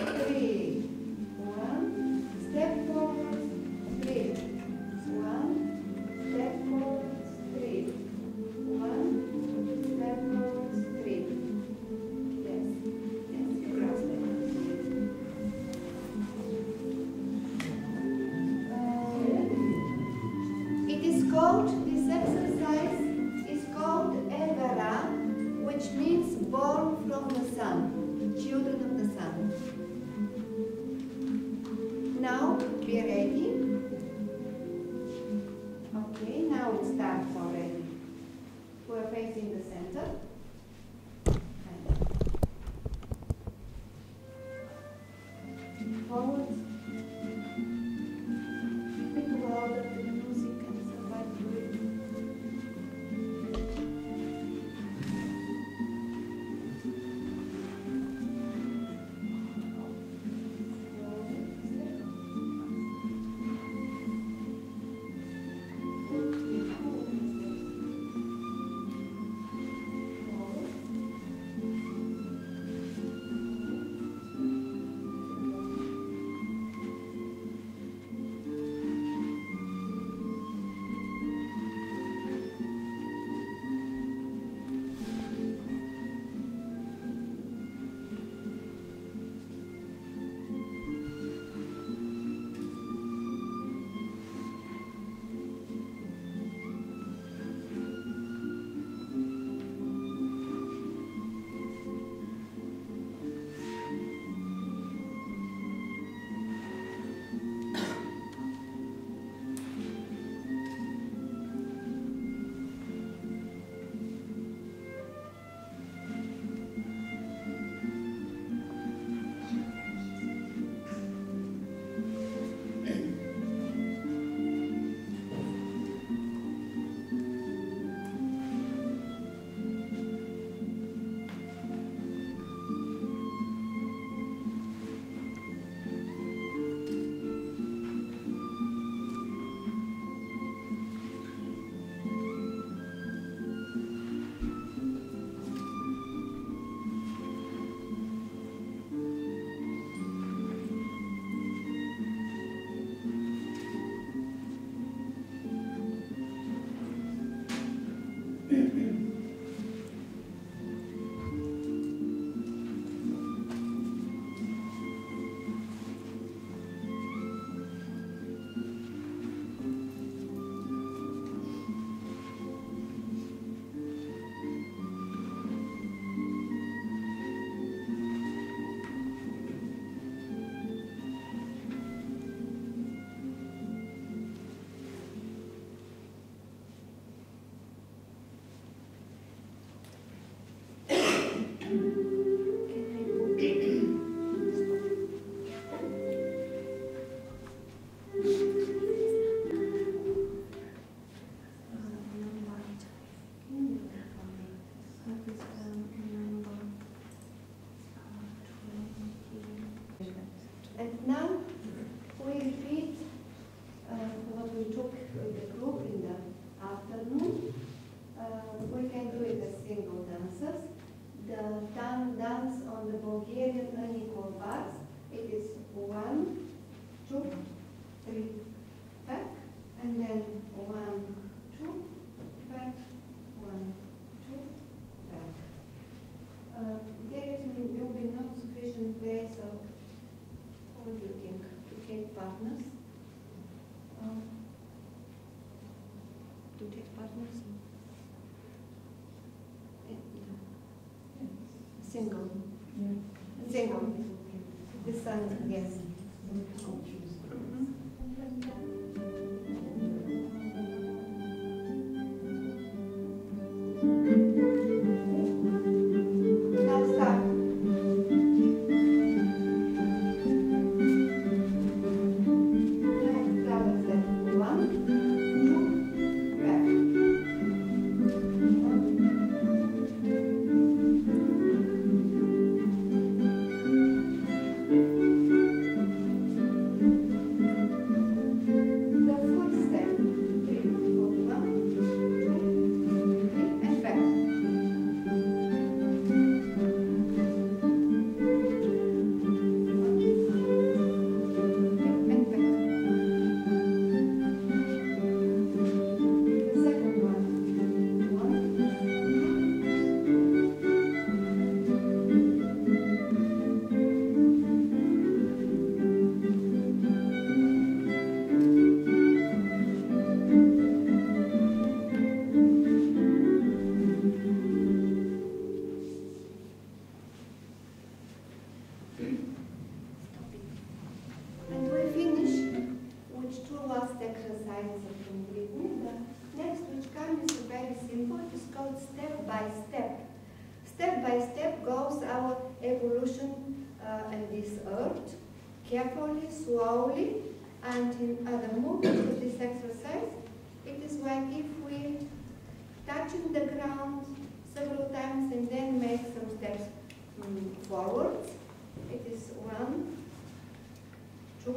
three. One, step forward, three. One, step forward, three. One, step forward, three. Yes, yes, cross them. It is called, this exercise is called Elvera, which means born from the sun, children of the sun. Now, be ready. Okay, now it starts already. We're facing the center. Forward. With the world of the music and survive through it. And now we repeat what we took with the group in the afternoon. We can do it as single dancers. The dance on the Bulgarian unequal parts, it is 1, 2, 3, back, and then 1, 2, back, 1, 2, back. There will be not sufficient place of, what do you think, to take partners? To take partners? Single. Yeah. Single. The sun, yes. Now start. One, two, back. two last exercises of completing. The next which comes is very simple. It is called step by step. Step by step goes our evolution on this earth, carefully, slowly, and in other movements of this exercise, it is like if we touching the ground several times and then make some steps forwards. It is 1, 2,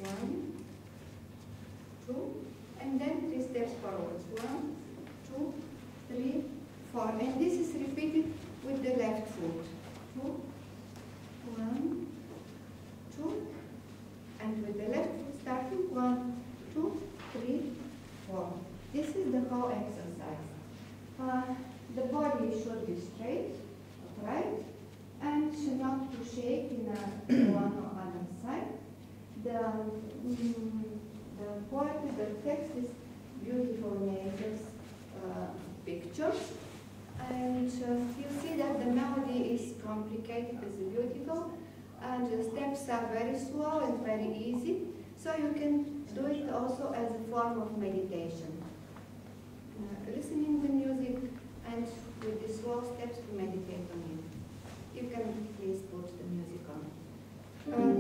1, 2, and then 3 steps forwards. 1, 2, 3, 4. And this is repeated with the left foot. 2, 1, 2, and with the left foot starting 1, 2, 3, 4. This is the whole exercise. The body should be straight, upright, and should not to shake in one or other side. The poetry, the text is beautiful nature's pictures, and you see that the melody is complicated, is beautiful, and the steps are very slow and very easy, so you can do it also as a form of meditation. Listening the music and with the slow steps to meditate on it. You can please put the music on. Right?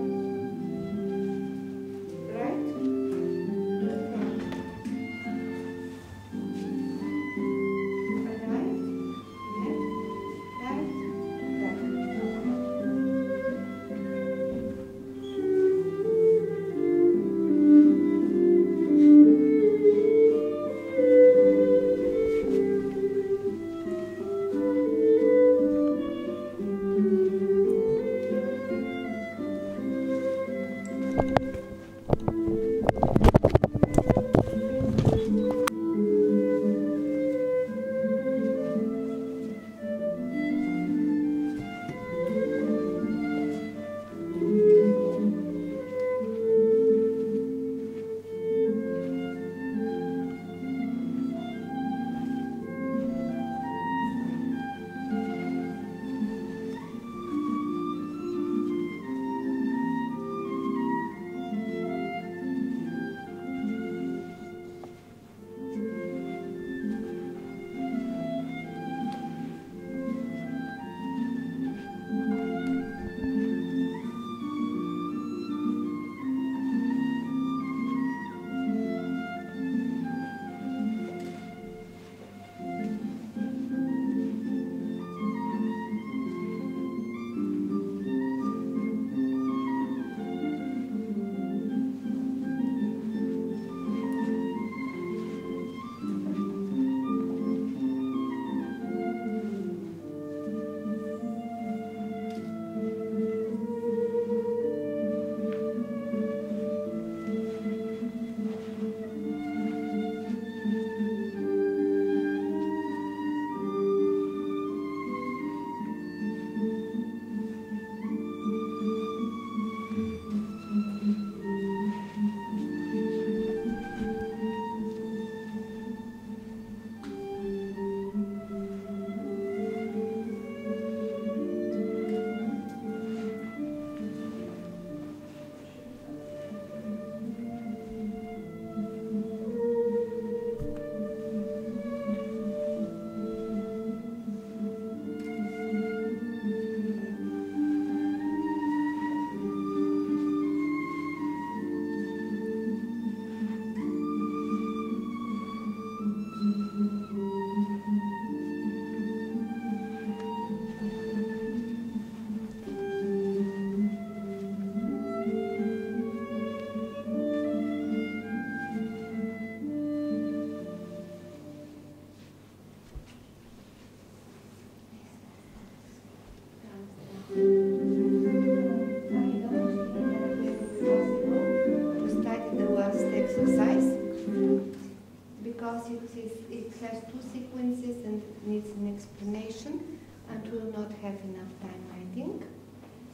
It has 2 sequences and needs an explanation, and we will not have enough time, I think.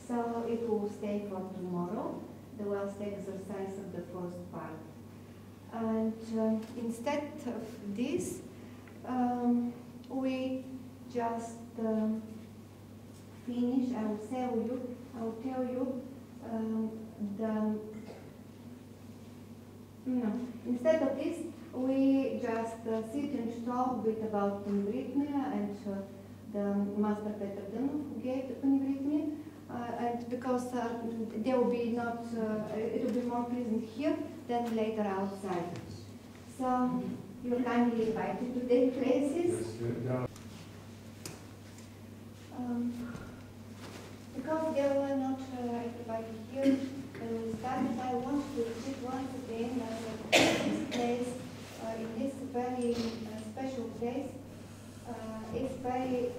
So it will stay for tomorrow, the last exercise of the first part. And instead of this, we just finish. I will tell you the No. Instead of this, we just sit and talk a bit about Panivritmi and the master Peter Dönov who gave the Panivritmi, and because there will be not, it will be more pleasant here than later outside. So you're kindly invited to take places. Because there were not everybody here when we started, I want to repeat once again that this place, in this very special place, is very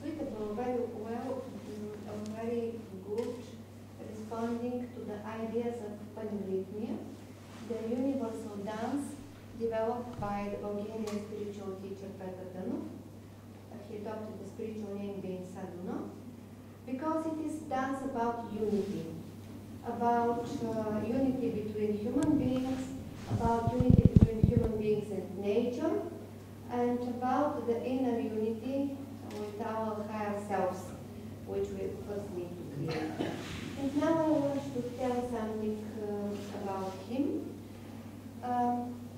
suitable, very well, very good, responding to the ideas of Panivritmi, the universal dance developed by the Bulgarian spiritual teacher Peter Dönov. He adopted the spiritual name being Sadhuna, because it is dance about unity between human beings, about unity between human beings and nature, and about the inner unity with our higher selves, which we first need to create. And now I want to tell something about him.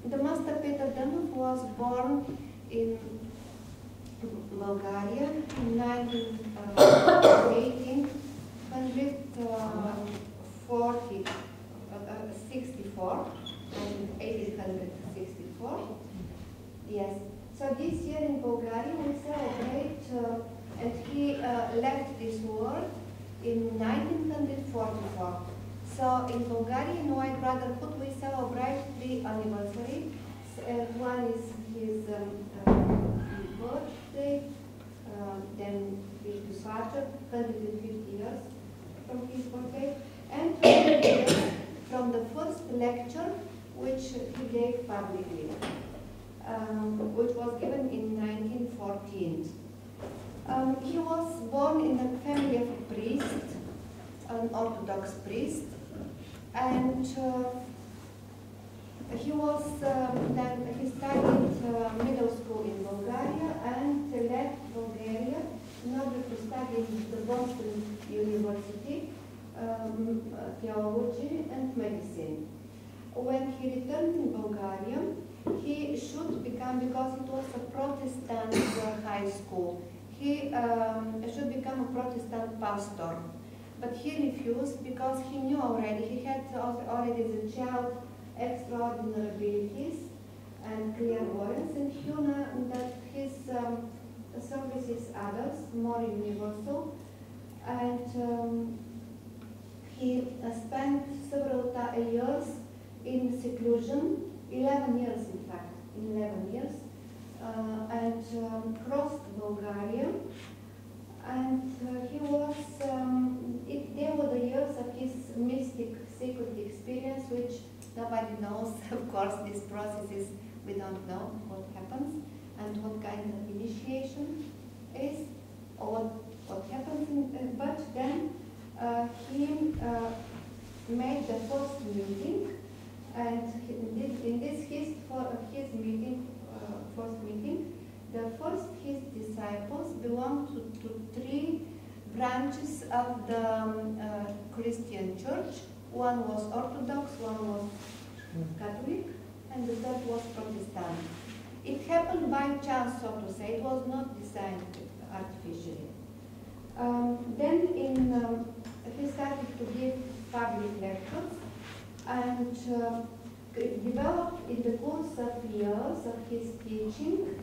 The Master Peter Dönov was born in Bulgaria in 1864. Yes. So this year in Bulgaria we celebrate, and he left this world in 1944. So in Bulgaria, in White Brotherhood, we celebrate 3 anniversaries. One is his birthday, then his departure, 150 years from his birthday, and 20 years from the first lecture which he gave publicly, which was given in 1914. He was born in the family of a priest, an Orthodox priest, and he studied middle school in Bulgaria and left Bulgaria in order to study in the Boston University theology and medicine. When he returned in Bulgaria, he should become, because it was a Protestant high school, he should become a Protestant pastor. But he refused because he knew already, he had already as a child extraordinary abilities and clairvoyance, and he knew that his service is others, more universal, and he spent several years in seclusion, 11 years in fact, and crossed Bulgaria, and he was, they were the years of his mystic sacred experience, which nobody knows. Of course, these processes, we don't know what happens and what kind of initiation is, or what happens, but then he made the first meeting, and in this first meeting, the first his disciples belonged to 3 branches of the Christian church. One was Orthodox, one was Catholic, and the third was Protestant. It happened by chance, so to say. It was not designed artificially. Then he started to give public lectures, and developed in the course of years of his teaching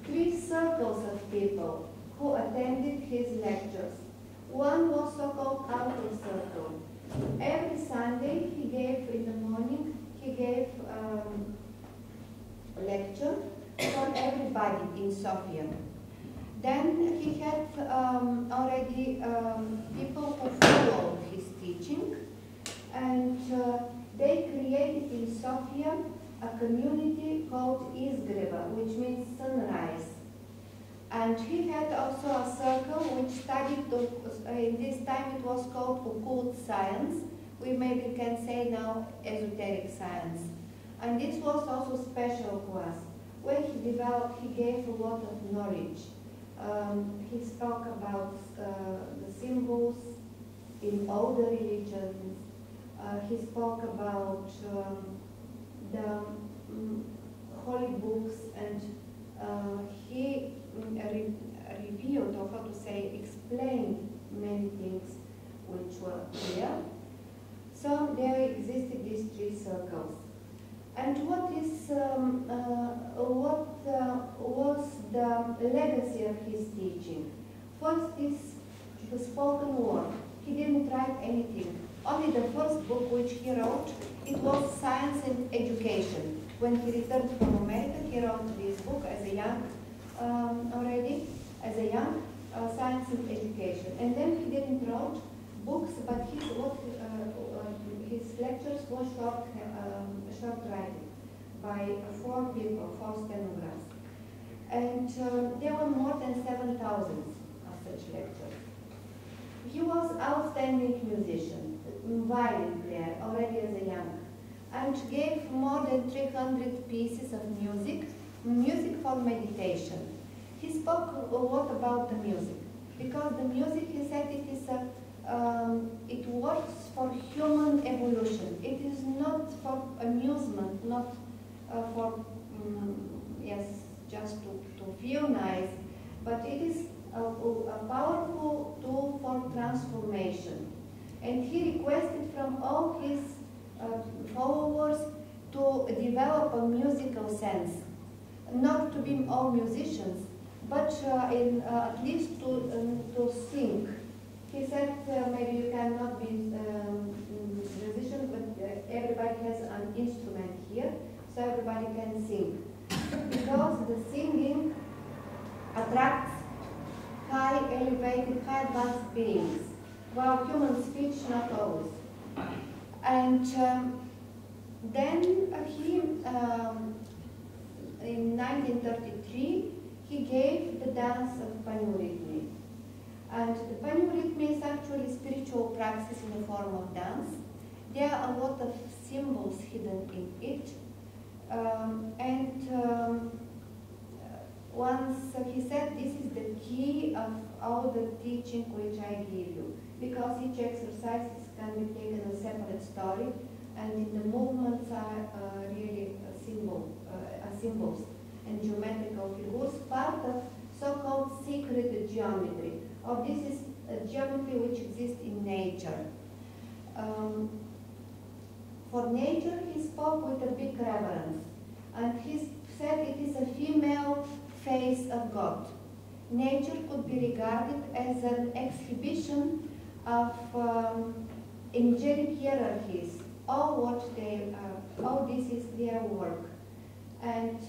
3 circles of people who attended his lectures. One was so-called outer circle. Every Sunday he gave, in the morning, he gave a lecture for everybody in Sofia. Then he had already people who followed his teaching, and they created in Sofia a community called Izgreva, which means sunrise. And he had also a circle which studied, in this time it was called occult science. We maybe can say now esoteric science. And this was also special to us. When he gave a lot of knowledge. He spoke about the symbols in all the religions. He spoke about the holy books, and he revealed, or how to say, explained many things which were there. So there existed these three circles. And what was the legacy of his teaching? First is the spoken word. He didn't write anything. Only the first book which he wrote, it was Science and Education. When he returned from America, he wrote this book as a young, Science and Education. And then he didn't write books, but his lectures were short writing by 4 people, 4 stenographs. And there were more than 7,000 of such lectures. He was an outstanding musician, violin player, already as a young, and gave more than 300 pieces of music for meditation. He spoke a lot about the music, because the music, he said, it works for human evolution. It is not for amusement, not for, just to feel nice, but it is a powerful tool for transformation. And he requested from all his followers to develop a musical sense, not to be all musicians, but at least to sing. He said maybe you cannot be musician, but everybody has an instrument here, so everybody can sing. Because the singing attracts high elevated, high advanced beings, while human speech not always. And then he, in 1933, he gave the dance of Paneuritmi. And the Paneuritmi is actually spiritual practice in the form of dance. There are a lot of symbols hidden in it. Once he said, this is the key of all the teaching which I give you, because each exercise can be taken as a separate story, and in the movements are really symbols and geometrical figures, part of so-called secret geometry, or this is a geometry which exists in nature. For nature, he spoke with a big reverence, and he said it is a female face of God. Nature could be regarded as an exhibition of angelic hierarchies. All this is their work. And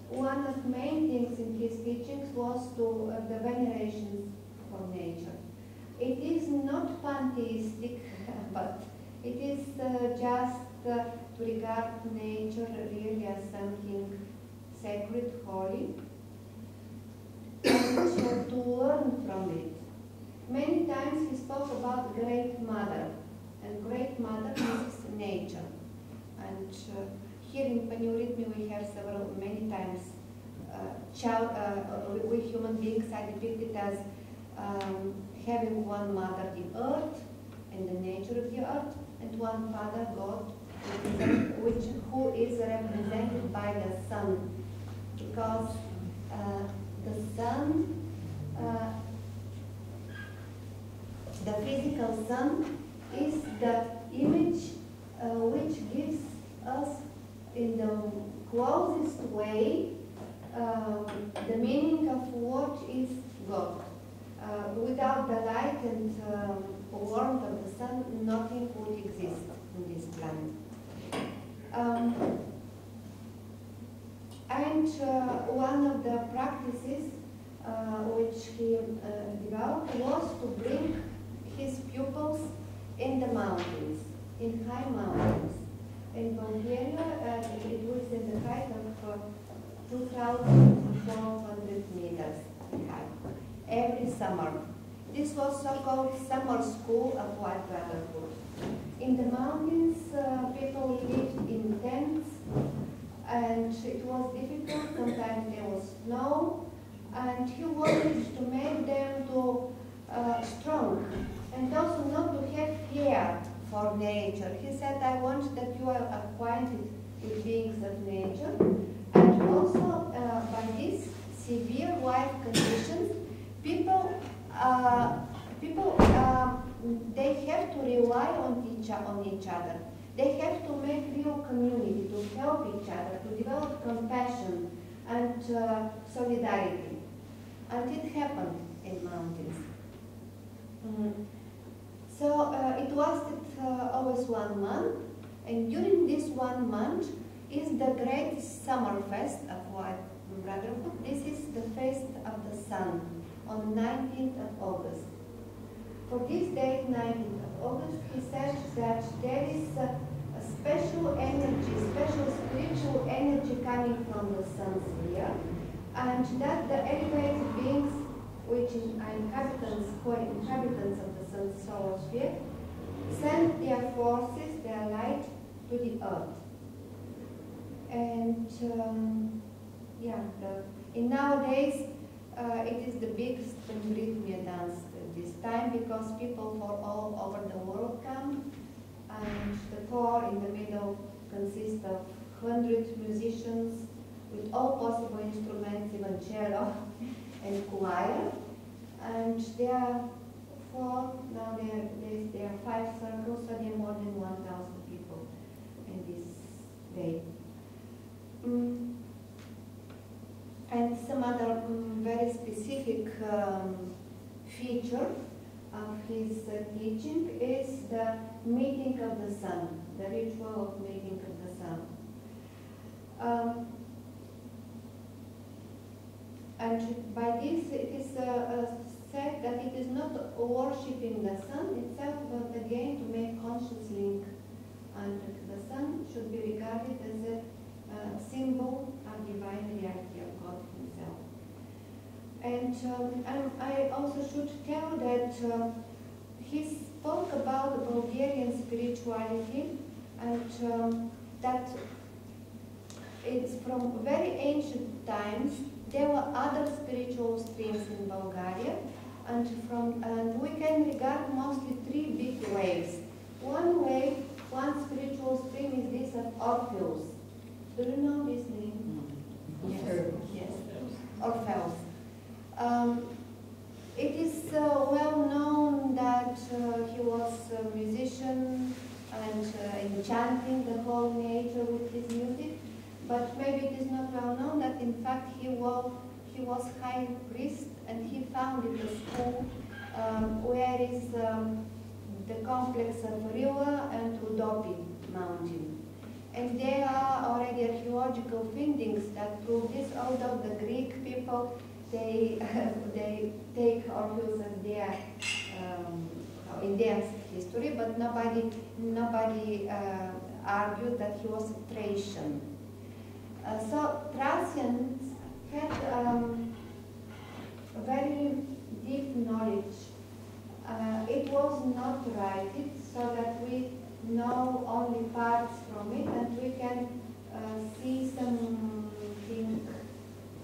one of the main things in his teachings was the veneration for nature. It is not pantheistic, but it is just to regard nature really as something sacred, holy, and to learn from it. Many times he spoke about Great Mother, and Great Mother is nature. And here in Paneuritmi we have many times we human beings are depicted as having one mother, the earth, and the nature of the earth, and one father, God, who is represented by the sun, because the sun, the physical sun, is the image which gives us in the closest way the meaning of what is God. Without the light and warmth of the sun, nothing would exist on this planet. One of the practices which he developed was to bring his pupils in the mountains, in high mountains. In Bulgaria, it was in the height of 2,400 meters high, every summer. This was so-called summer school of white brotherhood. In the mountains, people lived in tents, and it was difficult. Sometimes there was snow, and he wanted to make them strong, and also not to have fear for nature. He said, I want that you are acquainted with beings of nature, and also by these severe life conditions, people they have to rely on each other. They have to make real community, to help each other, to develop compassion and solidarity. And it happened in mountains. So it lasted always 1 month, and during this 1 month is the great summer fest of White Brotherhood. This is the feast of the sun on 19th of August. For this date, 19th of August, he said that there is a special energy, special spiritual energy coming from the sun sphere, and that the elevated beings, which are inhabitants of the sun's solar sphere, send their forces, their light, to the earth. And in nowadays, it is the biggest rhythmic dance at this time, because people from all over the world come, and the floor in the middle consists of 100 musicians with all possible instruments, even cello and choir. And there are there are 5 circles, so there are more than 1,000 people in this day. And some other very specific feature of his teaching is the meeting of the sun, the ritual of meeting of the sun. And by this it is said that it is not worshipping the sun itself, but again to make conscious link. And the sun should be regarded as a symbol of divine reality of God himself. And I also should tell that he spoke about the Bulgarian spirituality, and that it's from very ancient times. There were other spiritual streams in Bulgaria, and we can regard mostly 3 big waves. One spiritual stream is this of Orpheus. Do you know this name? Yes. Orpheus. It is well known that he was a musician and enchanting the whole nature with his music, but maybe it is not well known that in fact he was high priest, and he founded a school where is the complex of Rila and Udopi mountain. And there are already archaeological findings that prove this, although the Greek people, they take Orpheus as their, in their history, but nobody argued that he was a Thracian. So Thracians had a very deep knowledge. It was not written so that we know only parts from it, and we can see something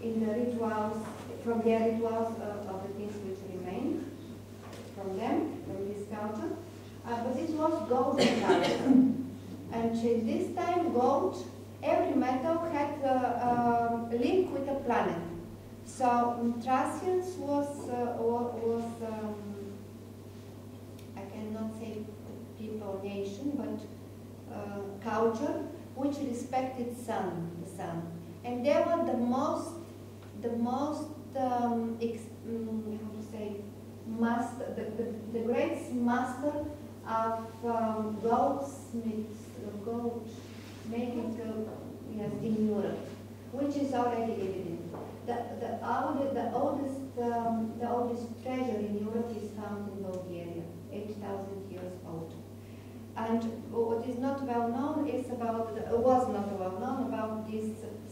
in the rituals, from their rituals of the things which remain from them, from this culture. But it was golden culture. And at this time, gold, every metal had a link with a planet. So Thracians was I cannot say people, nation, but culture which respected the sun. And they were the most how to say, master, the greatest master of goldsmiths, gold making in Europe, which is already evident. The oldest treasure in Europe is found in Bulgaria, 8,000 years old. And what is not well known was not well known about this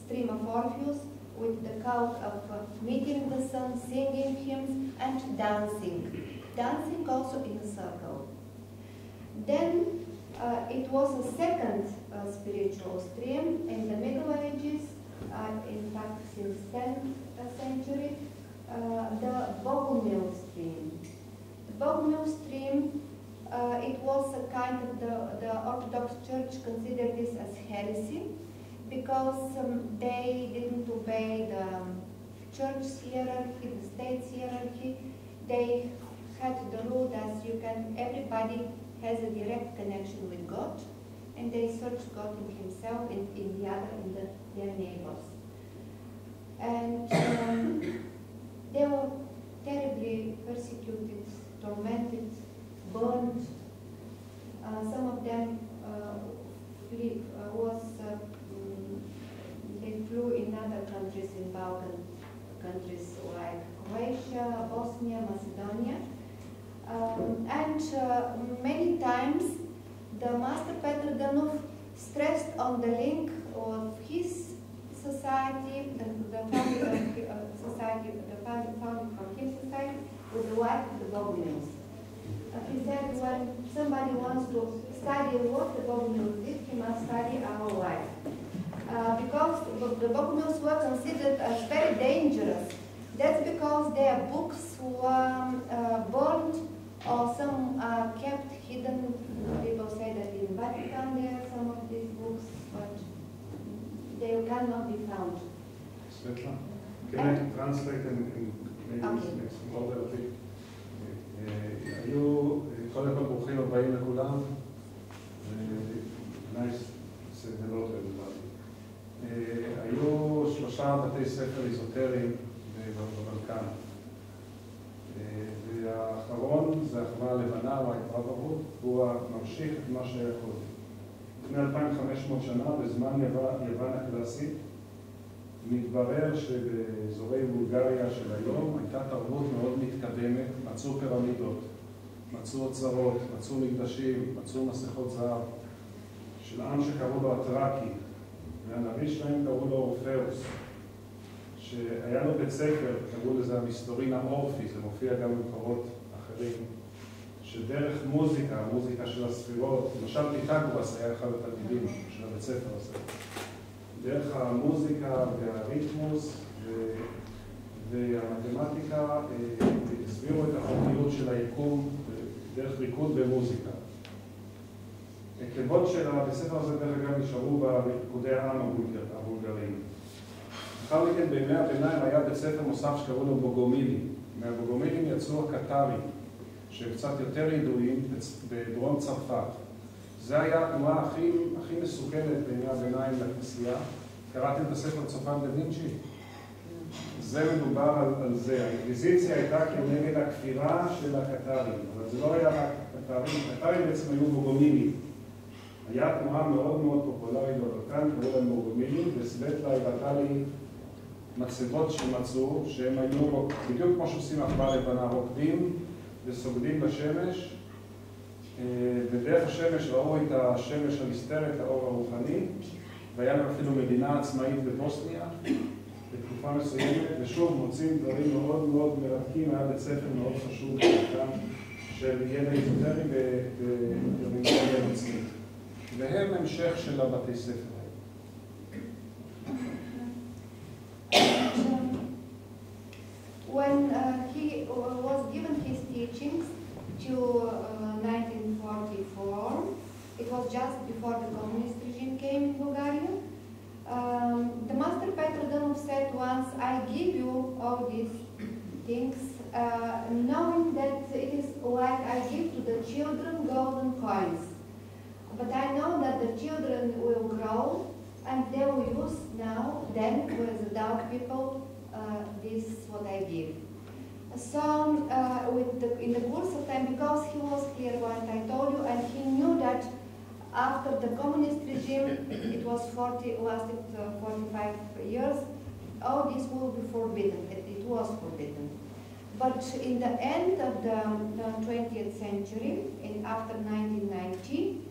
stream of Orpheus, with the cult of meeting the sun, singing hymns, and dancing. Dancing also in a circle. Then it was a second spiritual stream in the Middle Ages, in fact since 10th century, the Bogumil stream. The Bogumil stream, it was a kind of, the Orthodox Church considered this as heresy, because they didn't obey the church hierarchy, the state's hierarchy. They had the rule that everybody has a direct connection with God, and they search God in himself, in their neighbors. And they were terribly persecuted, tormented, burned. Some of them they flew in other countries, in Balkan countries like Croatia, Bosnia, Macedonia. And many times the Master Petar Dönov stressed on the link of his society, the founding from his society, with the wife of the Bogomils. He said when somebody wants to study what the Bogomils did, he must study our life. Because the Bogomils were considered as very dangerous. That's because their books were burned or some are kept hidden. People say that in Vatican there are some of these books, but they cannot be found. Svetla, can I translate in maybe next order of it? היו, קודם כל ברוכים הבאים לכולם. Nice סדנאות everybody. היו 3 בתי ספר איזוטריים בבלקן. והאחרון זה האחווה הלבנה, או האחווה ברור, הוא ממשיך את מה שהיה קודם. לפני 2500 שנה, בזמן יוון הקלאסית, מתברר שבאזורי בולגריה של היום הייתה תרבות מאוד מתקדמת, מצאו פירמידות, מצאו אוצרות, מצאו מקדשים, מצאו מסכות זהב, של עם שקראו לו הטרקי, והנביא שלהם קראו לו אורפאוס, שהיה לו בית ספר, קראו לזה המסתורין האורפי, זה מופיע גם במקורות אחרים, שדרך מוזיקה, המוזיקה של הספירות, למשל פיתגורס היה אחד התלמידים של הבית ספר הזה, דרך המוזיקה והריתמוס והמתמטיקה הסבירו את החוקיות של היקום דרך ריקוד במוזיקה. הכתבות של הבית ספר הזה דרך אגב נשארו בריקודי העם הבולגריים. אחר מכן בימי הביניים היה בית ספר נוסף שקראו לו בוגומילים. מהבוגומילים יצאו הקטרים, שהם קצת יותר ידועים בדרום צרפת. זה היה התנועה הכי מסוכנת בימי הביניים לכנסייה. קראתם את הספר צופן דה וינצ'י? זה מדובר על זה. האינקוויזיציה הייתה כנגד הכפירה של הקטרים, אבל זה לא היה רק הקטרים. הקטרים בעצם היו בוגומילים. היה תנועה מאוד מאוד פופולרית בבלקן, קראו להם בוגומילים, וסvetla הראתה לי מצבות שמצאו, שהם היו בדיוק כמו שעושים האחווה לבנה, רוקדים וסוגדים בשמש, ודרך השמש ראו את השמש הנסתרת, האור הרוחני, והיה לה אפילו מדינה עצמאית בבוסניה, בתקופה מסוימת, ושוב מוצאים דברים מאוד מאוד מרתקים, היה בית ספר מאוד חשוב בבלקן של ידע איזוטרי ומנהל עצמית. והם המשך של הבתי ספר. When he was given his teachings to 1944, it was just before the communist regime came in Bulgaria. The Master Petar Dönov said once, I give you all these things, knowing that it is like I give to the children golden coins. But I know that the children will grow and they will use then, as adult people, this is what I give. So, in the course of time, because he was clear what I told you, and he knew that after the communist regime, it was lasted 45 years, all this will be forbidden. It was forbidden. But in the end of the 20th century, after 1990,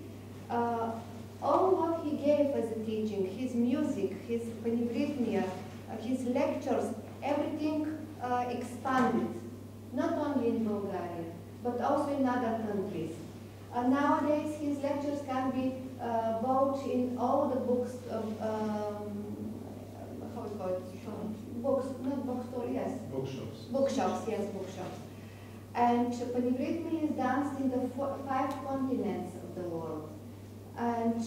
all what he gave as a teaching, his music, his panivritmia, his lectures, everything expanded, not only in Bulgaria, but also in other countries. Nowadays, his lectures can be bought in all the books, how is it called? Books, not bookstore, yes. Bookshops. Bookshops, yes, bookshops. And panivritmia is danced in the 5 continents of the world. And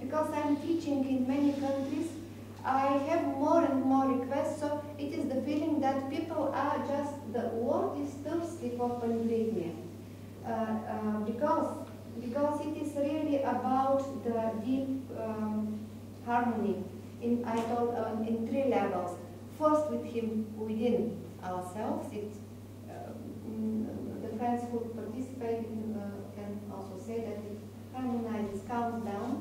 because I'm teaching in many countries, I have more and more requests, so it is the feeling that people are just, the world is thirsty for polyrythmia. Because it is really about the deep harmony in three levels. First, within ourselves. The friends who participate can also say that it harmonizes, calms down.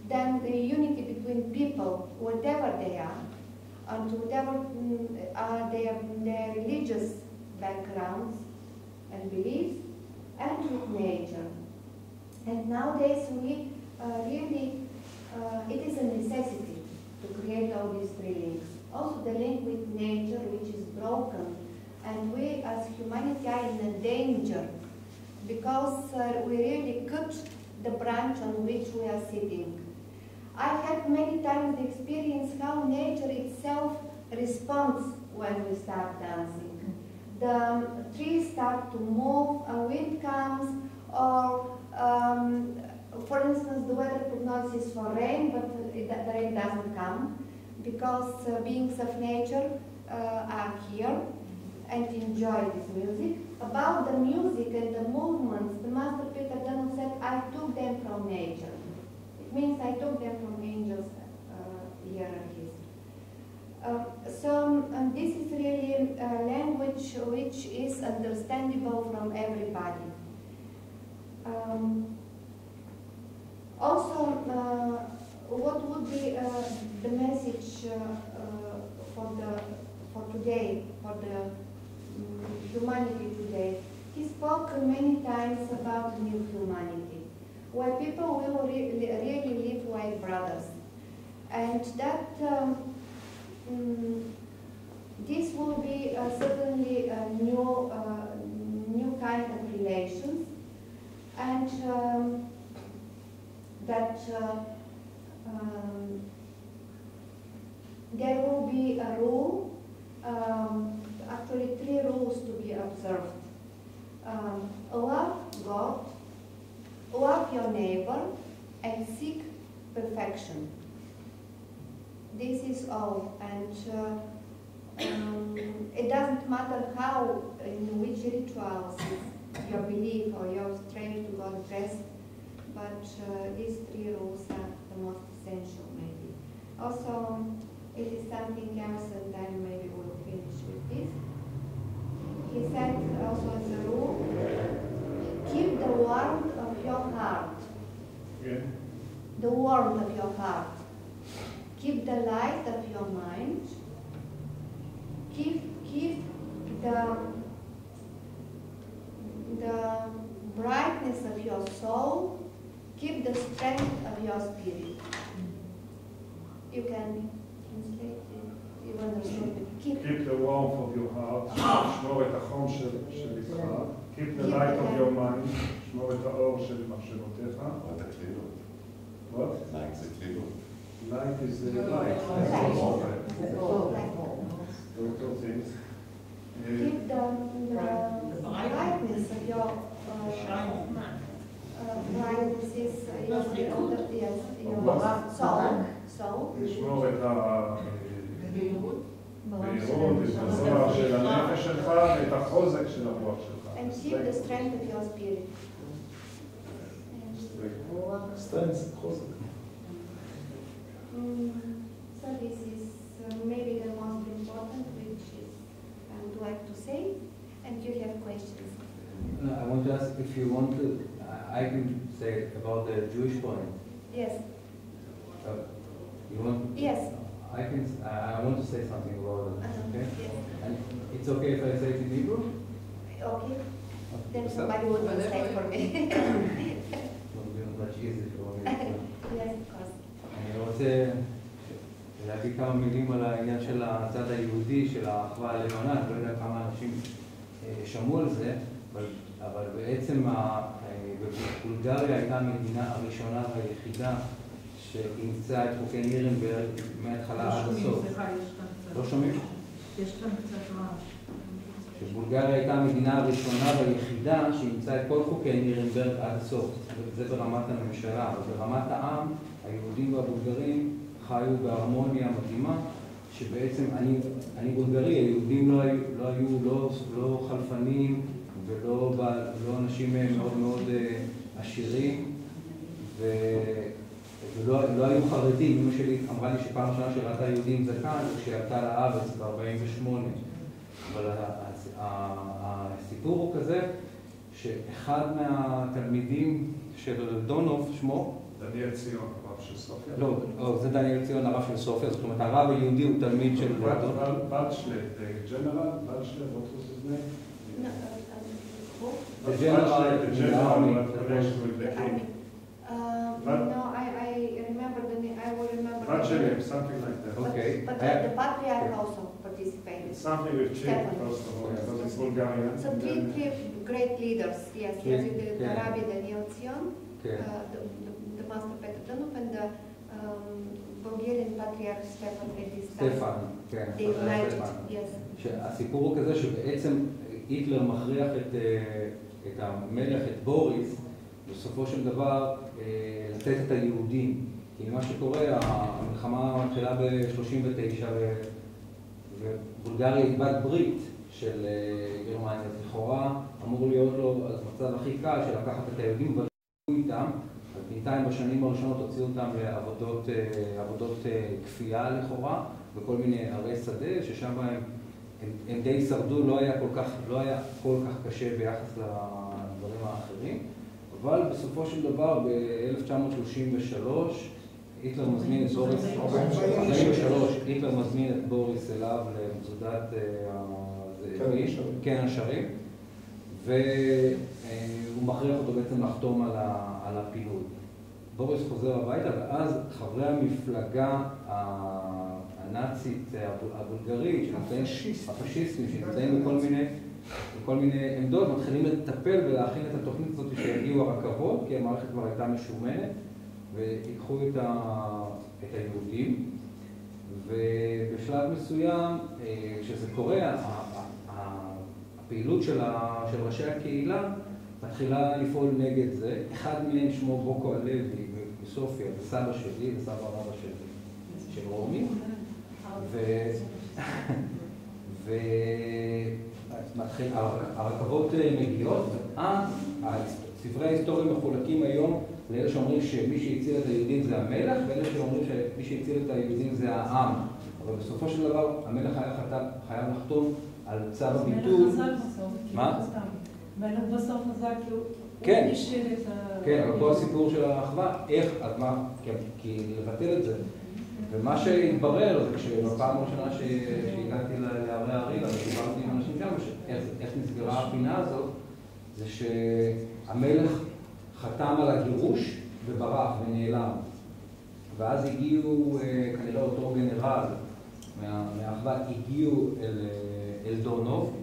Then the unity between people, whatever they are, and whatever are their religious backgrounds and beliefs, and with nature. And nowadays we really, it is a necessity to create all these three links. Also the link with nature, which is broken, and we as humanity are in a danger because we really cut the branch on which we are sitting. I had many times the experience how nature itself responds when we start dancing. The trees start to move, a wind comes, or for instance the weather prognosis for rain, but the rain doesn't come because beings of nature are here and enjoy this music. About the music and the movements, the Master Peter Dönhoff said, I took them from nature. It means I took them from angels' hierarchies. So this is really a language which is understandable from everybody. Also, what would be the message for today, for the humanity today? He spoke many times about new humanity, where people will really live like brothers, and that this will be certainly a new kind of relations, and that there will be a rule, actually 3 rules to be observed. Love God, love your neighbor, and seek perfection. This is all, and it doesn't matter how, in which rituals your belief or your strength to God rest, but these 3 rules are the most essential, maybe. Also, it is something else, and then maybe we'll finish with this. He said also as a rule, keep the warmth of your heart. Yeah. The warmth of your heart. Keep the light of your mind. Keep the brightness of your soul. Keep the strength of your spirit. You can translate it. You understand it. Keep the warmth of your heart. שמור את החום שלך. Keep the light of your mind. שמור את האור של מחשבותיך. What? Light זה כלילות. Light is the light. Keep the brightness of your brightness is your soul. לשמור את הבהירות, את הזוהר של הנפש שלך ואת החוזק של הרוח שלך. And keep the strength of your spirit. Strength, חוזק. So this is maybe the most important, which is I would like to say, and you have questions. No, I want to ask if you want to, I can say about the Jewish point. Yes. You want? Yes. I want to say something about it. Okay. Yes. And it's okay if I say it in Hebrew? Okay. Then somebody would translate for me. It will be much easier for me. Yes, of course. אני רוצה להביא כמה מילים על העניין של הצד היהודי, של האחווה הלבנה. אני לא יודע כמה אנשים שמעו על זה, אבל בעצם בבולגריה הייתה המדינה הראשונה והיחידה שאימצה את חוקי נירנברג מההתחלה עד הסוף. לא שומעים? יש כאן קצת רעש. שבולגריה הייתה המדינה הראשונה והיחידה שאימצה את כל חוקי נירנברג עד הסוף. זה ברמת הממשלה, אבל ברמת העם, היהודים והבולגרים חיו בהרמוניה מדהימה, שבעצם אני בולגרי, היהודים לא היו לא חלפנים ולא אנשים מאוד מאוד עשירים, ולא היו חרדים. אמא שלי אמרה לי שפעם ראשונה שראתה יהודים זה כאן, כשעלתה לארץ ב-48. אבל הסיפור הוא כזה, שאחד מהתלמידים של דונוב, שמו? דניאל ציון, הרב של סופיה. לא, זה דניאל ציון, הרב של סופיה. זאת אומרת, הרב היהודי הוא תלמיד של דונוב. בלשלה, ג'נרל, בלשלה, what was his name? The general in the army, connection with the king. No, I remember the name, I will remember. Bachelor, something like that. Okay. But the patriarch also participated. Something with Czech, first of all, because it's Bulgarian. So three great leaders, yes, the Rabbi Daniel Zion, the Master Peter Dונוב, and the Bulgarian Patriarch Stefan at this time. סטפן, כן. They united, yes. שהסיפור הוא כזה שבעצם היטלר מכריח את המלך, את בוריס, בסופו של דבר לתת את היהודים. כי מה שקורה, המלחמה מתחילה ב-39 ובולגריה היא בת ברית של גרמניה. אז לכאורה אמור להיות לו המצב הכי קל של לקחת את היהודים ולהתמודד איתם. אז בינתיים בשנים הראשונות הוציאו אותם לעבודות כפייה לכאורה, בכל מיני ערי שדה, ששם הם די שרדו, לא היה כל כך קשה ביחס לדברים האחרים. אבל בסופו של דבר, ב-1933, היטלר מזמין את בוריס, היטלר מזמין את בוריס אליו למצודת כן השרים, והוא מכריח אותו בעצם לחתום על הפינוי. בוריס חוזר הביתה, ואז חברי המפלגה הנאצית הבולגרית, הפשיסטים, שנמצאים בכל מיני עמדות, מתחילים לטפל ולהכין את התוכנית הזאת שיגיעו הרכבות, כי המערכת כבר הייתה משומנת, ויקחו את היהודים. ובשלב מסוים, כשזה קורה, הפעילות של ראשי הקהילה מתחילה לפעול נגד זה. אחד מהם שמו בוקו הלוי בסופיה, וסבא שלי, וסבא רבא שלי, של רומי. הרכבות מגיעות, ואז ספרי ההיסטוריה מחולקים היום לאלה שאומרים שמי שהציל את היהודים זה המלך, ואלה שאומרים שמי שהציל את היהודים זה העם. אבל בסופו של דבר המלך חייב לחתום על צו הביטול. המלך חזק בסוף. מה? המלך בסוף חזק, הוא השאיר את ה... כן, אבל פה הסיפור של האחווה, איך, אז מה, כי לבטל את זה. ומה שהתברר זה כשבפעם הראשונה שהגעתי לערי הרילה ודיברתי עם אנשים שם, איך נסגרה הפינה הזאת, זה שהמלך חתם על הגירוש וברח ונעלם. ואז הגיעו, כנראה אותו גנרל מהאחווה, הגיעו אל דונוב,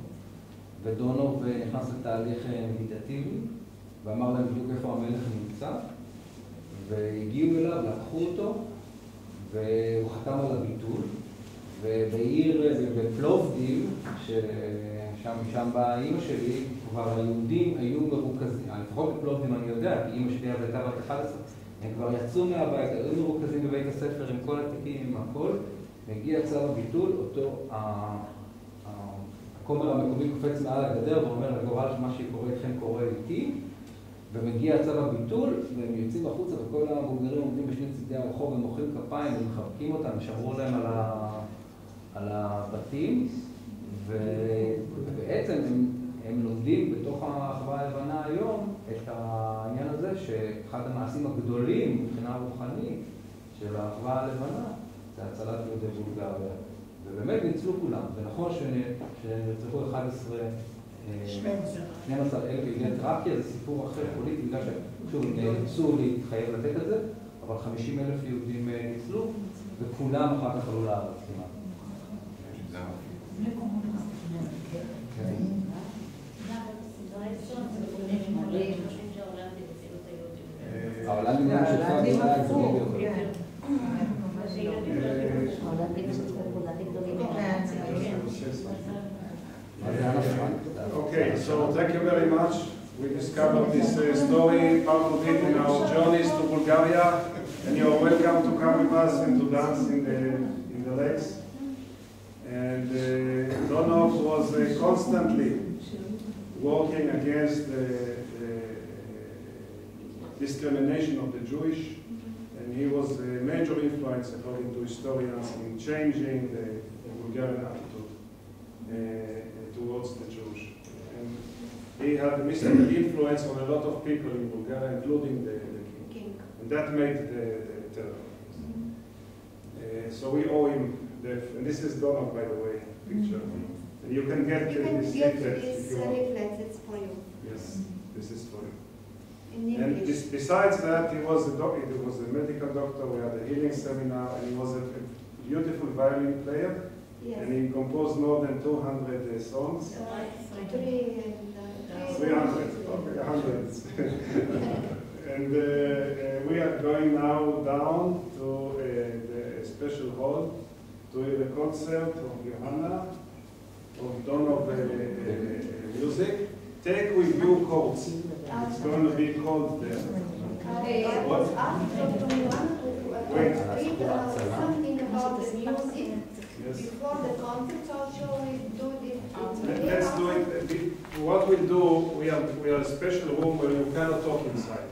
ודונוב נכנס לתהליך מדיטטיבי, ואמר להם בדיוק איפה המלך נמצא, והגיעו אליו, לקחו אותו, והוא חתם על הביטול, ובעיר, בפלובדיב, ששם באה אמא שלי, כבר היהודים היו מרוכזים, לפחות בפלובדיב אני יודע, כי אמא שלי הייתה בת 11, הם כבר יצאו מהבית, היו מרוכזים בבית הספר עם כל התיקים, עם הכל, מגיע צו הביטול, אותו הכומר המקומי קופץ מעל הגדר ואומר לגורל שמה שקורה איתכם קורה איתי, ומגיע צו הביטול, והם יוצאים החוצה, וכל הבולגרים עומדים בשני צדי הרחוב ומוחאים כפיים ומחבקים אותם, ושמרו להם על הבתים, ובעצם הם לומדים בתוך האחווה הלבנה היום את העניין הזה, שאחד המעשים הגדולים מבחינה רוחנית של האחווה הלבנה זה הצלת יהודי בולגריה. ובאמת ניצלו כולם, ונכון שנרצחו 12,000 יהודי טראקיה, זה סיפור אחר פוליטי, בגלל ששוב נאלצו להתחייב לתת את זה, אבל 50,000 יהודים ניצלו, וכולם אחר כך עלו לארץ כמעט. העולם נהיה שלך גדולה גדולים יותר. Okay, so thank you very much. We discovered this story, part of it in our journeys to Bulgaria. And you're welcome to come with us and to dance in the lakes. And Dונוב was constantly working against the discrimination of the Jewish, and he was a major influence, according to historians, in changing the Bulgarian attitude towards the Jewish. And he had a mystical influence on a lot of people in Bulgaria, including the king. And that made the terror. So we owe him that. And this is Dónov, by the way, picture. And you can get this leaflet if you want. It's for you. Yes, this is for you. In And English. besides that, he was a medical doctor. We had a healing seminar, and he was a beautiful violin player. Yes. And he composed more than 200 songs. 300, okay, 100. And we are going now down to the special hall to the concert of Johanna, of Dónov music. Take with you chords. It's going to be cold there. I was asked Dr. Milan to read something about the music before the concert, or shall we do it? Let's do it. What we'll do, we have a special room where you cannot talk inside.